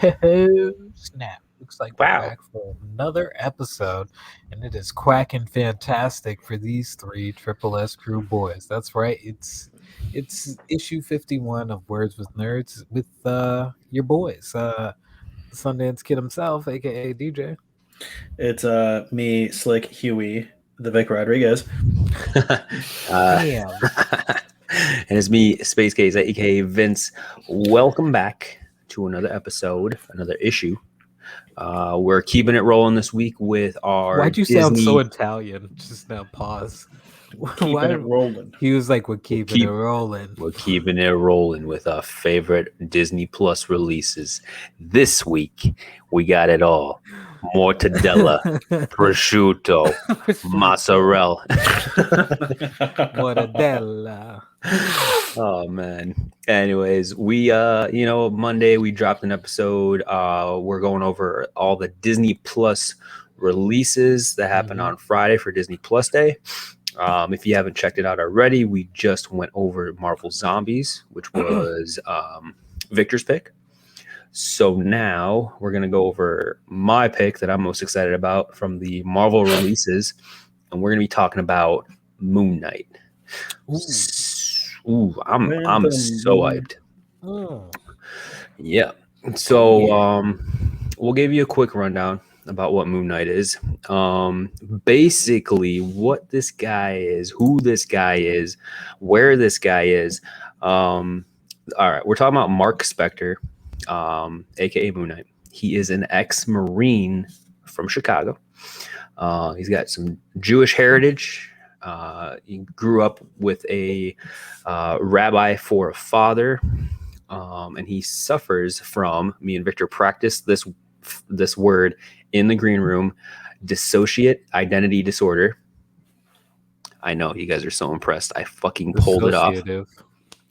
Oh, snap. Looks like we're Wow. back for another episode, and it is quacking fantastic for these three Triple S crew boys. That's right. It's issue 51 of Words with Nerds with your boys. The Sundance Kid himself, aka DJ. It's me, Slick Huey, the Vic Rodriguez. uh, Damn. and it's me, Space Case, aka Vince. Welcome back to another episode, another issue. We're keeping it rolling this week with our Why'd you Disney. sound so Italian? Just now pause. Keeping it rolling. He was like, we're keeping it rolling. We're keeping it rolling with our favorite Disney Plus releases. This week, we got it all. Mortadella, prosciutto, mozzarella. Mortadella. Oh man. Anyways, we Monday we dropped an episode. We're going over all the Disney Plus releases that happened on Friday for Disney Plus Day. If you haven't checked it out already, we just went over Marvel Zombies, which was Victor's pick. So now we're going to go over my pick that I'm most excited about from the Marvel releases, and we're going to be talking about Moon Knight. Ooh, I'm so hyped. Oh. Yeah. So we'll give you a quick rundown about what Moon Knight is. Basically what this guy is, who this guy is, where this guy is. All right, we're talking about Mark Spector, aka Moon Knight. He is an ex-Marine from Chicago. He's got some Jewish heritage. He grew up with a rabbi for a father, and he suffers from, me and Victor practiced this word in the green room, dissociate identity disorder. I know you guys are so impressed. I fucking pulled it off.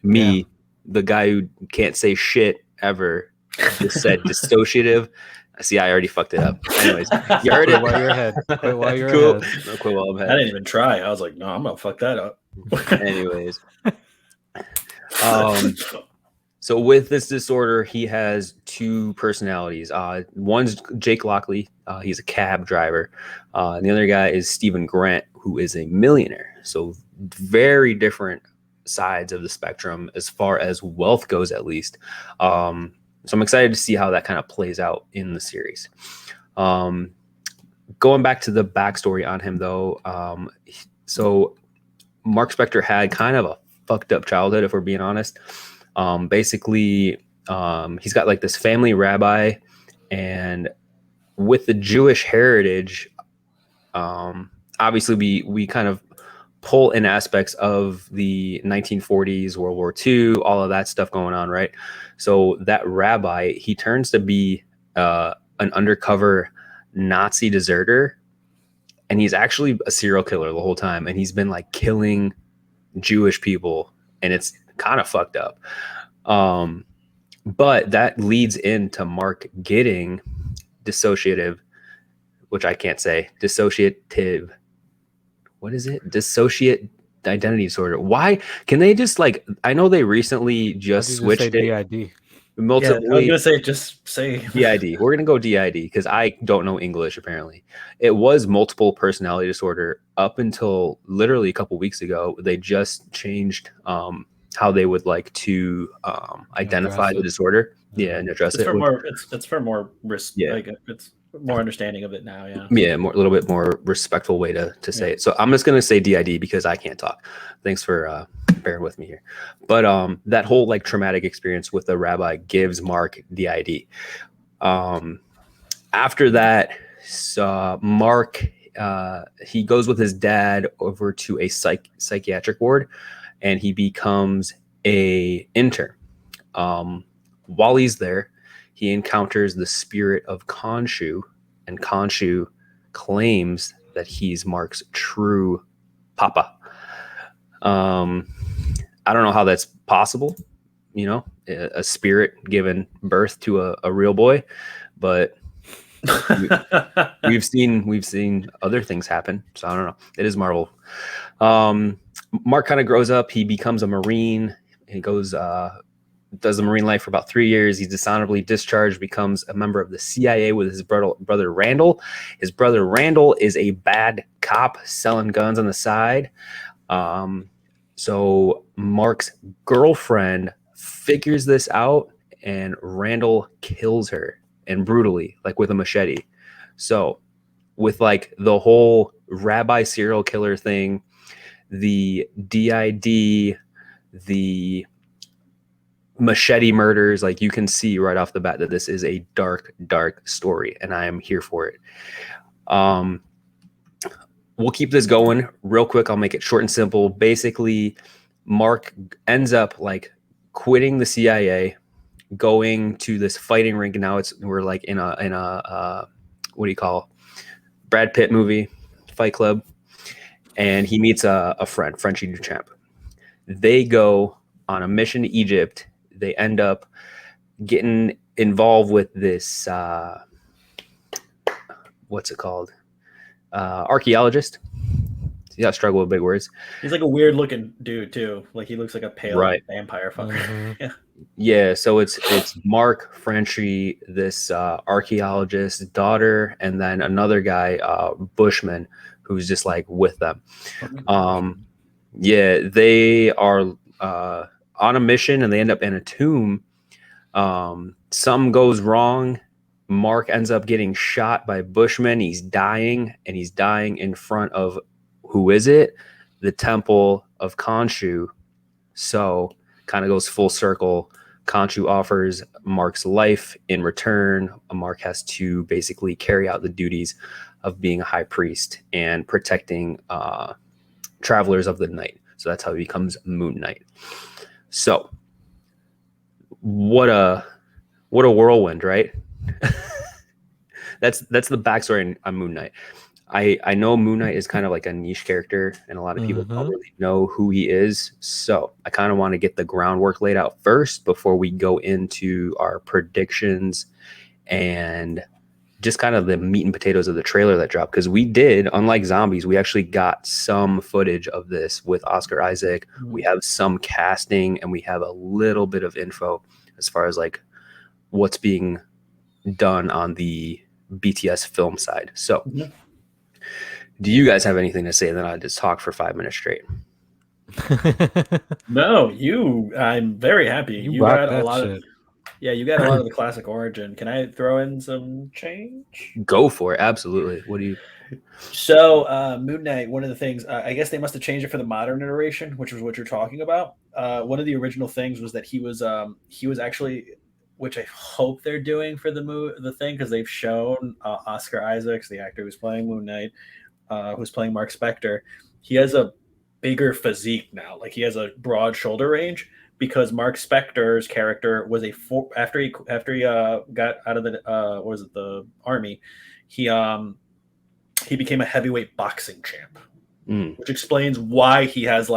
Me, the guy who can't say shit ever, just said dissociative. See, I already fucked it up. Anyways, you heard it. While you're ahead. Quit while you're Cool. ahead. No, quit while I'm ahead. I didn't even try. I was like, no, I'm gonna fuck that up. Anyways, so with this disorder, he has two personalities. One's Jake Lockley. He's a cab driver. And the other guy is Stephen Grant, who is a millionaire. So very different sides of the spectrum as far as wealth goes, at least. So I'm excited to see how that kind of plays out in the series. Going back to the backstory on him, though, so Mark Spector had kind of a fucked up childhood, if we're being honest. Basically, he's got like this family rabbi, and with the Jewish heritage, obviously we kind of pull in aspects of the 1940s, World War II, all of that stuff going on, right? So that rabbi, he turns to be an undercover Nazi deserter, and he's actually a serial killer the whole time, and he's been like killing Jewish people, and it's kind of fucked up. But that leads into Mark getting dissociative, which I can't say, dissociative. What is it? Dissociate identity disorder. Why can they just like? I know they recently just switched it. DID. Multiple. Yeah, I was gonna say just say DID. We're gonna go DID because I don't know English. Apparently, it was multiple personality disorder up until literally a couple weeks ago. They just changed how they would like to identify the disorder. Yeah, and address it. It's for more risk. Yeah. Like, it's more understanding of it now. Yeah. Yeah, a little bit more respectful way to say it. So I'm just gonna say DID because I can't talk. Thanks for bearing with me here. But that whole like traumatic experience with the rabbi gives Mark DID. After that, Mark he goes with his dad over to a psychiatric ward, and he becomes a intern. While he's there, he encounters the spirit of Khonshu, and Khonshu claims that he's Mark's true papa. I don't know how that's possible, a spirit giving birth to a real boy, but we've seen other things happen. So I don't know. It is Marvel. Mark kind of grows up. He becomes a Marine. He goes does the Marine life for about 3 years. He's dishonorably discharged, becomes a member of the CIA with his brother Randall. His brother Randall is a bad cop selling guns on the side. So Mark's girlfriend figures this out, and Randall kills her, and brutally, like with a machete. So with like the whole rabbi serial killer thing, the DID, the machete murders, like you can see right off the bat that this is a dark story, and I am here for it. We'll keep this going real quick. I'll make it short and simple. Basically, Mark ends up like quitting the CIA, going to this fighting rink. Now we're like in a what do you call Brad Pitt movie, Fight Club, and he meets a friend, Frenchie Duchamp. They go on a mission to Egypt. They end up getting involved with this what's it called? Archaeologist. You got to struggle with big words. He's like a weird looking dude too. Like he looks like a pale vampire fucker. Mm-hmm. Yeah. So it's Mark, Frenchie, this archaeologist's daughter, and then another guy, Bushman, who's just like with them. Yeah, they are on a mission, and they end up in a tomb. Something goes wrong. Mark ends up getting shot by Bushman. He's dying, and he's dying in front of, who is it? The Temple of Khonshu. So kind of goes full circle. Khonshu offers Mark's life. In return, Mark has to basically carry out the duties of being a high priest and protecting travelers of the night. So that's how he becomes Moon Knight. So what a whirlwind, right? That's the backstory on Moon Knight. I know Moon Knight is kind of like a niche character, and a lot of people don't really know who he is. So I kind of want to get the groundwork laid out first before we go into our predictions and just kind of the meat and potatoes of the trailer that dropped. Because we did, unlike Zombies, we actually got some footage of this with Oscar Isaac. We have some casting, and we have a little bit of info as far as like what's being done on the BTS film side. So do you guys have anything to say? Then I just talk for 5 minutes straight. No, I'm very happy. You got a lot of you got a lot of the classic origin. Can I throw in some change? Go for it. Absolutely. What do you? So Moon Knight, one of the things, I guess they must have changed it for the modern iteration, which was what you're talking about. One of the original things was that he was actually, which I hope they're doing for the thing, because they've shown Oscar Isaacs, the actor who's playing Moon Knight, who's playing Mark Spector. He has a bigger physique now. Like he has a broad shoulder range, because Mark Spector's character was after he got out of the army, he became a heavyweight boxing champ, which explains why he has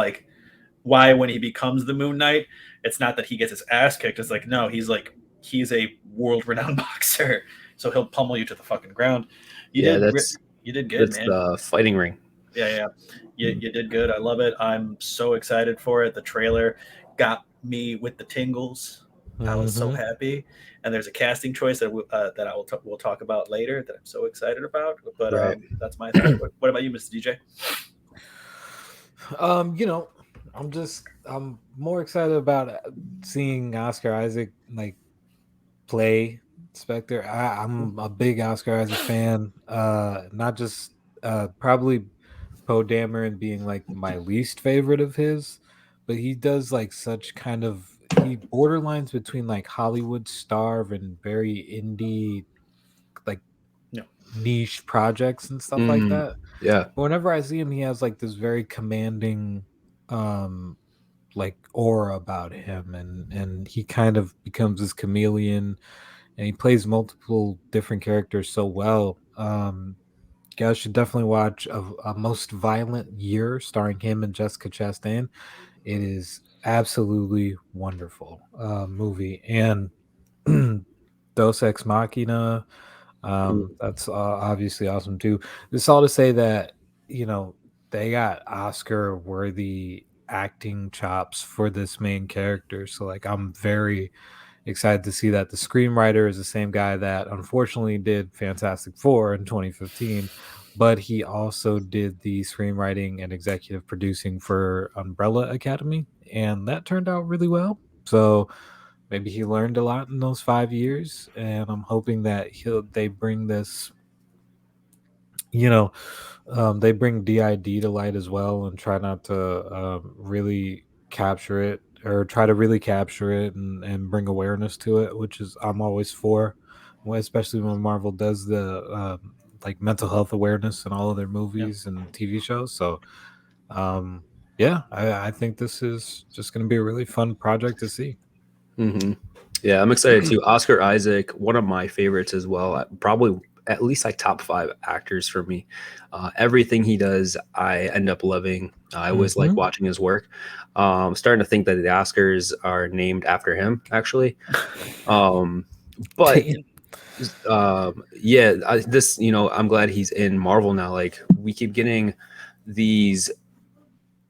why when he becomes the Moon Knight, it's not that he gets his ass kicked. It's like, no, he's a world-renowned boxer, so he'll pummel you to the fucking ground. You did good, man. The fighting ring. Yeah. You did good. I love it. I'm so excited for it. The trailer got me with the tingles. I was so happy. And there's a casting choice that we'll talk about later that I'm so excited about. But that's my thought. What about you, Mr. DJ? I'm more excited about seeing Oscar Isaac play Spectre. I'm a big Oscar Isaac fan. Not just probably Poe Dameron being my least favorite of his, but he does such kind of, he borderlines between Hollywood star and very indie niche projects and stuff like that. Yeah. But whenever I see him, he has this very commanding aura about him, and he kind of becomes this chameleon, and he plays multiple different characters so well. Guys should definitely watch a Most Violent Year starring him and Jessica Chastain. It is absolutely wonderful movie. And Dos Ex Machina, that's obviously awesome too. This all to say that they got Oscar worthy acting chops for this main character. So like I'm very excited to see that the screenwriter is the same guy that unfortunately did Fantastic Four in 2015, but he also did the screenwriting and executive producing for Umbrella Academy, and that turned out really well. So maybe he learned a lot in those 5 years, and I'm hoping that they bring this, you know, they bring DID to light as well, and try not to really capture it, or try to really capture it and bring awareness to it, which is I'm always for, especially when Marvel does the like mental health awareness in all of their Yeah. movies and TV shows. So um, yeah, I think this is just going to be a really fun project to see. Hmm. Yeah, I'm excited too. Oscar Isaac, one of my favorites as well. Probably at least like top 5 actors for me. Everything he does, I end up loving. I always like Hmm. watching his work. Starting to think that the Oscars are named after him, actually. Um, but yeah, this, I'm glad he's in Marvel now. Like, we keep getting these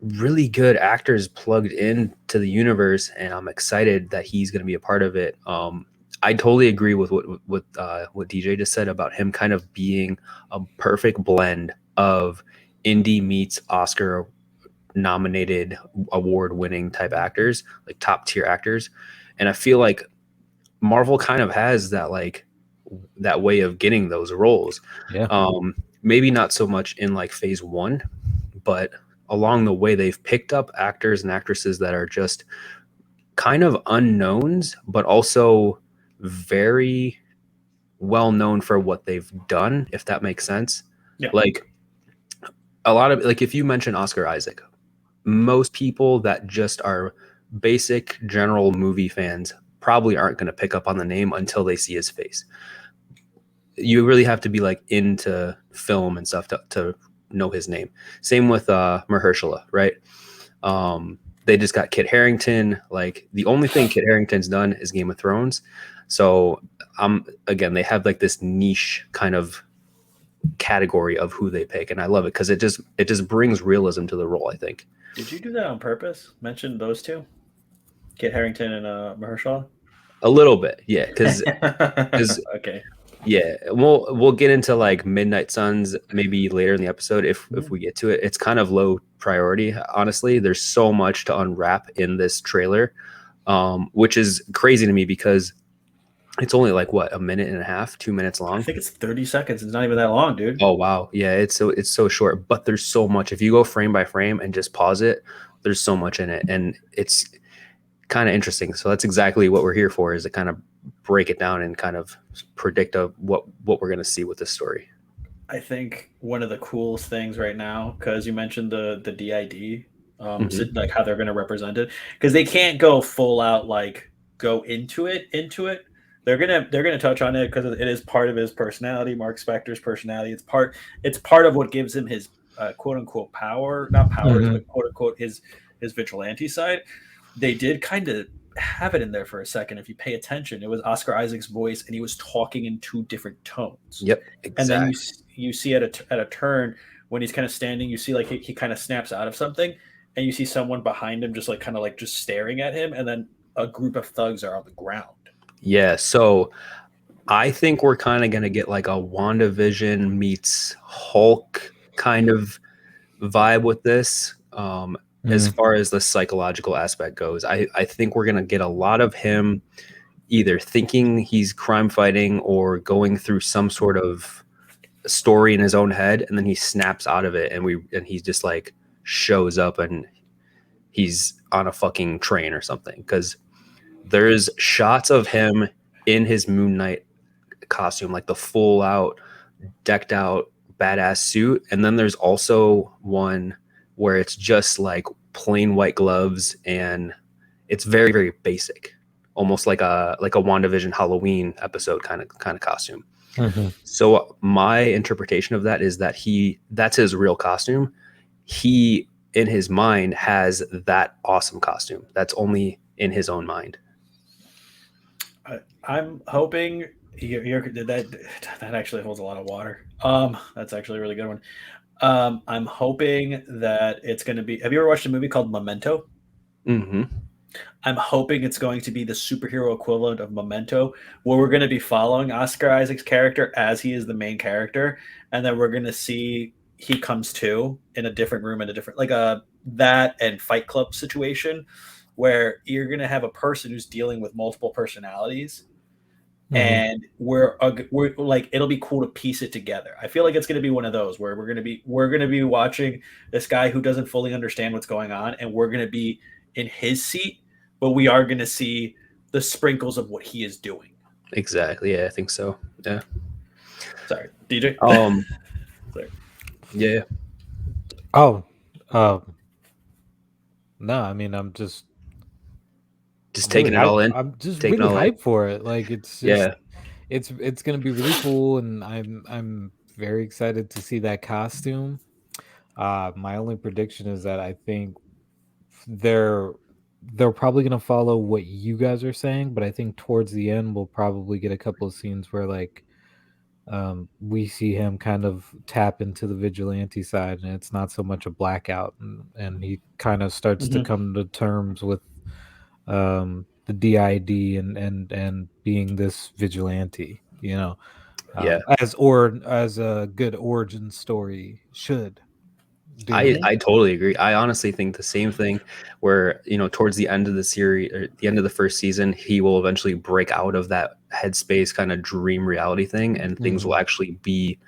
really good actors plugged into the universe, and I'm excited that he's going to be a part of it. I totally agree with what DJ just said about him kind of being a perfect blend of indie meets Oscar nominated, award winning type actors, like top tier actors. And I feel like Marvel kind of has that, like, that way of getting those roles. Yeah. Maybe not so much in like phase one, but along the way they've picked up actors and actresses that are just kind of unknowns, but also very well known for what they've done, if that makes sense. Yeah. Like, a lot of, like, if you mention Oscar Isaac, most people that just are basic general movie fans probably aren't going to pick up on the name until they see his face. You really have to be like into film and stuff to know his name. Same with Mahershala, right? They just got Kit Harington. Like, the only thing Kit Harington's done is Game of Thrones. So again, they have like this niche kind of category of who they pick, and I love it because it just brings realism to the role, I think. Did you do that on purpose? Mention those two, Kit Harington and Mahershala. A little bit, yeah, because Okay. yeah, we'll get into like Midnight Suns maybe later in the episode if we get to it. It's kind of low priority, honestly. There's so much to unwrap in this trailer, which is crazy to me because it's only like, what, a minute and a half, 2 minutes I long. think it's 30 seconds. It's not even that long, dude. Oh wow, yeah, it's so short, but there's so much. If you go frame by frame and just pause it, there's so much in it, and it's kind of interesting. So that's exactly what we're here for, is to kind of break it down and kind of predict what we're going to see with this story. I think one of the coolest things right now, because you mentioned the DID, so, like how they're going to represent it, because they can't go full out, like go into it. They're gonna touch on it because it is part of his personality, Mark Spector's personality. It's part of what gives him his quote unquote power, not powers, Mhm. but quote unquote his vigilante side. They did kind of have it in there for a second. If you pay attention, it was Oscar Isaac's voice, and he was talking in two different tones. Yep, And then exactly. you see at a turn when he's kind of standing, you see like he kind of snaps out of something, and you see someone behind him just like kind of like just staring at him, and then a group of thugs are on the ground. Yeah, so I think we're kind of going to get like a WandaVision meets Hulk kind of vibe with this. As Mm. far as the psychological aspect goes, I think we're going to get a lot of him either thinking he's crime fighting or going through some sort of story in his own head, and then he snaps out of it, and he just like shows up and he's on a fucking train or something, because there's shots of him in his Moon Knight costume, like the full out decked out badass suit, and then there's also one where it's just like plain white gloves, and it's very very basic, almost like a WandaVision Halloween episode kind of costume. Mhm. So my interpretation of that is that that's his real costume. He, in his mind, has that awesome costume that's only in his own mind. I'm hoping that actually holds a lot of water. That's actually a really good one. I'm hoping that it's going to be. Have you ever watched a movie called Memento? Mm-hmm. I'm hoping it's going to be the superhero equivalent of Memento, where we're going to be following Oscar Isaac's character as he is the main character, and then we're going to see he comes to in a different room in a different like a that and Fight Club situation, where you're going to have a person who's dealing with multiple personalities, Mhm. and we're like it'll be cool to piece it together. I feel like it's going to be one of those where we're going to be watching this guy who doesn't fully understand what's going on, and we're going to be in his seat, but we are going to see the sprinkles of what he is doing. Exactly. Yeah, I think so. Yeah. Sorry, DJ. Um. Sorry. Yeah. Oh, no, I mean, Just I'm really taking it all hyped. in. I'm just Taking it really all in. hyped for it. Like Yeah. it's gonna be really cool, and I'm very excited to see that costume. My only prediction is that I think they're they're probably gonna follow what you guys are saying, but I think towards the end we'll probably get a couple of scenes where like we see him kind of tap into the vigilante side, and it's not so much a blackout, and he kind of starts to Mhm. come to terms with the DID and being this vigilante, Yeah. as a good origin story should do. I totally agree. I honestly think the same thing where, towards the end of the series or the end of the first season, he will eventually break out of that headspace kind of dream reality thing and things will Mhm. actually be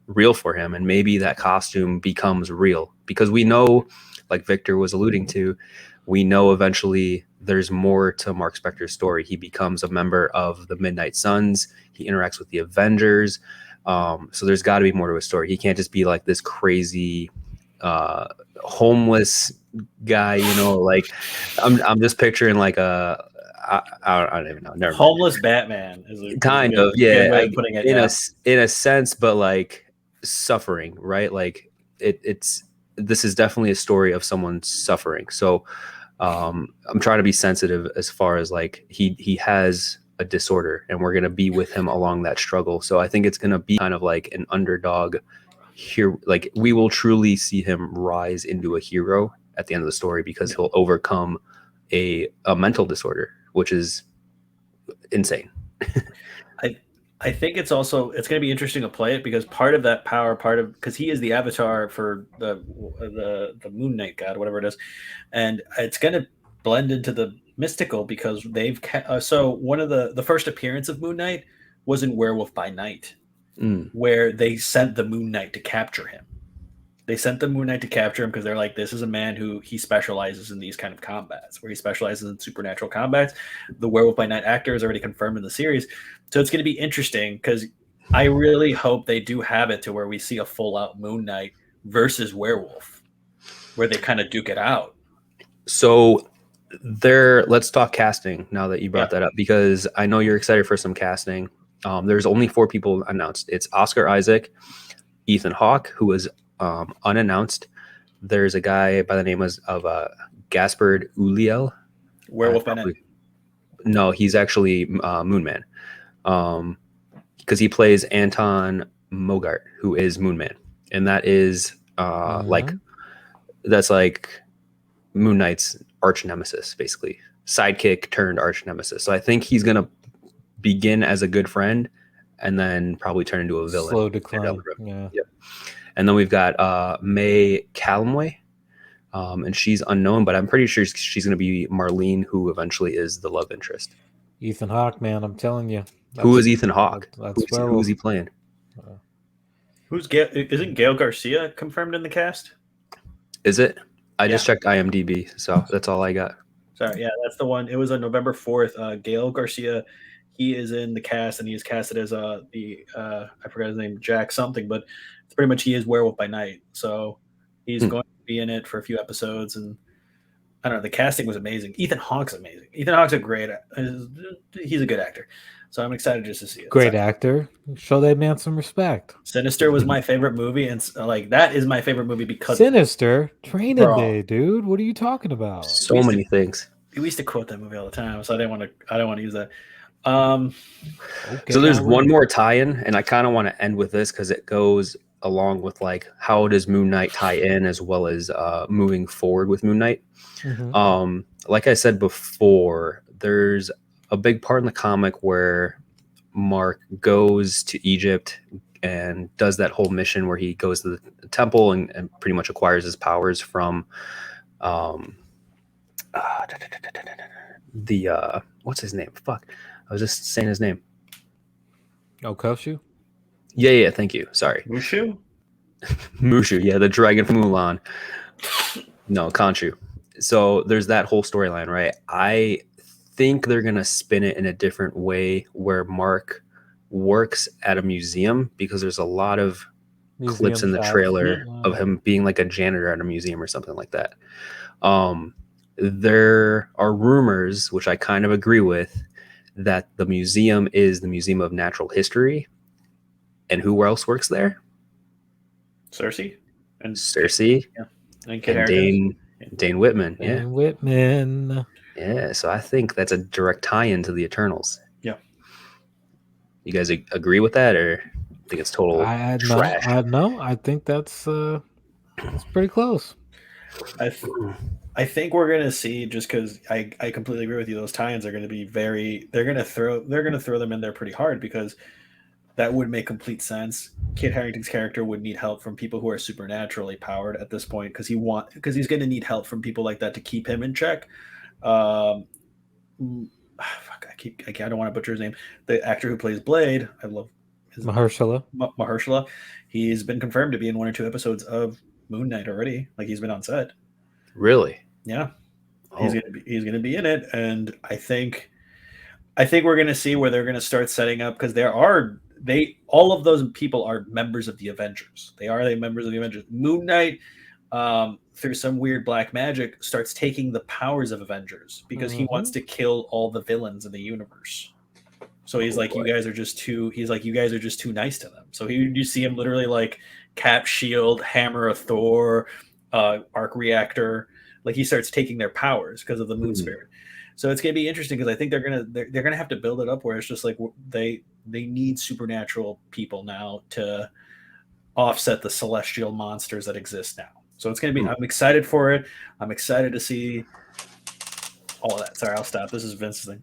real for him. And maybe that costume becomes real because we know, like Victor was alluding to, we know eventually there's more to Mark Spector's story. He becomes a member of the Midnight Suns. He interacts with the Avengers. So there's got to be more to his story. He can't just be like this crazy homeless guy, like I'm just picturing like I don't even know. Never mind. Homeless Batman is a Kind good of, good yeah. way of putting it. Yeah. In a sense, but like suffering, right? Like it's this is definitely a story of someone suffering. So I'm trying to be sensitive as far as like he has a disorder, and we're gonna be with him along that struggle. So I think it's gonna be kind of like an underdog here. Like we will truly see him rise into a hero at the end of the story because he'll overcome a mental disorder, which is insane. I think it's going to be interesting to play it because part of that power, because he is the avatar for the Moon Knight god, whatever it is, and it's going to blend into the mystical because so one of the first appearance of Moon Knight was in Werewolf by Night, Mm, where they sent the Moon Knight to capture him. They sent the Moon Knight to capture him because they're like, this is a man who he specializes in these kind of combats, where he specializes in supernatural combats. The Werewolf by Night actor is already confirmed in the series, so it's going to be interesting because I really hope they do have it to where we see a full out Moon Knight versus Werewolf, where they kind of duke it out. so let's talk casting now that you brought Yeah. that up because I know you're excited for some casting. There's only 4 people announced. It's Oscar Isaac, Ethan Hawke, who was unannounced. There's a guy by the name of Gaspard Ulliel. Werewolf by Night. No, he's actually Moonman, because he plays Anton Mogart, who is Moonman, and that is like that's like Moon Knight's arch nemesis, basically sidekick turned arch nemesis. So I think he's gonna begin as a good friend and then probably turn into a villain. Slow decline. Yeah. Yep. And then we've got May Callumway, and she's unknown, but I'm pretty sure she's going to be Marlene, who eventually is the love interest. Ethan Hawke, man, I'm telling you. Who is Ethan Hawke? That's Who is he playing? Isn't Gail Garcia confirmed in the cast? Is it? I just checked IMDb, so that's all I got. Sorry, yeah, that's the one. It was on November 4th. Gail Garcia, he is in the cast, and he is casted as I forgot his name, Jack something, but it's pretty much he is Werewolf by Night. So he's going to be in it for a few episodes, and I don't know. The casting was amazing. Ethan Hawke's amazing. Ethan Hawke's he's a good actor. So I'm excited just to see it. Great actor. Show that man some respect. Sinister was my favorite movie, and like that is my favorite movie because Sinister Training Day, dude. What are you talking about? So many things. We used to quote that movie all the time, so I don't want to use that. Okay, so there's one more tie-in, and I kind of want to end with this because it goes along with like how does Moon Knight tie in, as well as moving forward with Moon Knight. Like I said before, there's a big part in the comic where Mark goes to Egypt and does that whole mission where he goes to the temple and pretty much acquires his powers from um, the what's his name? Fuck, I was just saying his name. Okoshu? Yeah, thank you. Sorry. Mushu? Mushu, yeah, the dragon from Mulan. No, Khonshu. So there's that whole storyline, right? I think they're gonna spin it in a different way where Mark works at a museum, because there's a lot of clips in the trailer of him being like a janitor at a museum or something like that. There are rumors, which I kind of agree with, that the museum is the Museum of Natural History. And who else works there? Cersei? And Cersei. Yeah. And Dane Whitman. Yeah. Dane Whitman. Yeah. So I think that's a direct tie-in to the Eternals. Yeah. You guys agree with that, or think it's total trash? I think that's pretty close. I think we're gonna see, just because I completely agree with you, those tie-ins are gonna be they're gonna throw them in there pretty hard, because that would make complete sense. Kit Harington's character would need help from people who are supernaturally powered at this point, because he's going to need help from people like that to keep him in check. Fuck, I don't want to butcher his name. The actor who plays Blade, I love his Mahershala. He's been confirmed to be in 1 or 2 episodes of Moon Knight already. Like, he's been on set. Really? Yeah. Oh. He's gonna be in it, and I think we're gonna see where they're gonna start setting up, because all of those people are members of the Avengers. They are members of the Avengers. Moon Knight, through some weird black magic, starts taking the powers of Avengers, because he wants to kill all the villains in the universe. So he's like, you guys are just too nice to them. So you see him literally like Cap, Shield, Hammer of Thor, Arc Reactor. Like, he starts taking their powers because of the Moon Spirit. So it's gonna be interesting, because I think they're gonna have to build it up where it's just like they need supernatural people now to offset the celestial monsters that exist now. So it's gonna be. I'm excited for it. I'm excited to see all of that. Sorry, I'll stop. This is Vince's thing.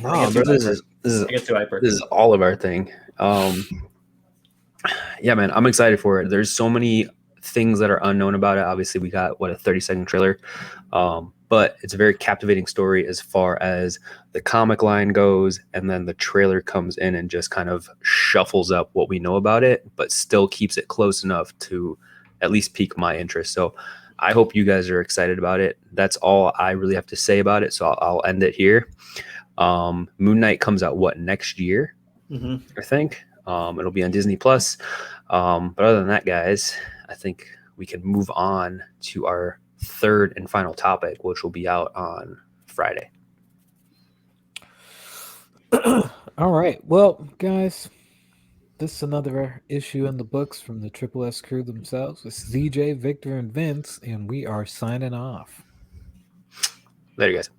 No, bro, this is all of our thing. Yeah, man, I'm excited for it. There's so many things that are unknown about it. Obviously, we got a 30-second trailer. But it's a very captivating story as far as the comic line goes, and then the trailer comes in and just kind of shuffles up what we know about it, but still keeps it close enough to at least pique my interest. So I hope you guys are excited about it. That's all I really have to say about it. So I'll end it here. Moon Knight comes out next year? I think. It'll be on Disney Plus. But other than that, guys, I think we can move on to our third and final topic, which will be out on Friday. All right. Well, guys, this is another issue in the books from the Triple S crew themselves. It's ZJ, Victor, and Vince, and we are signing off. Later, guys.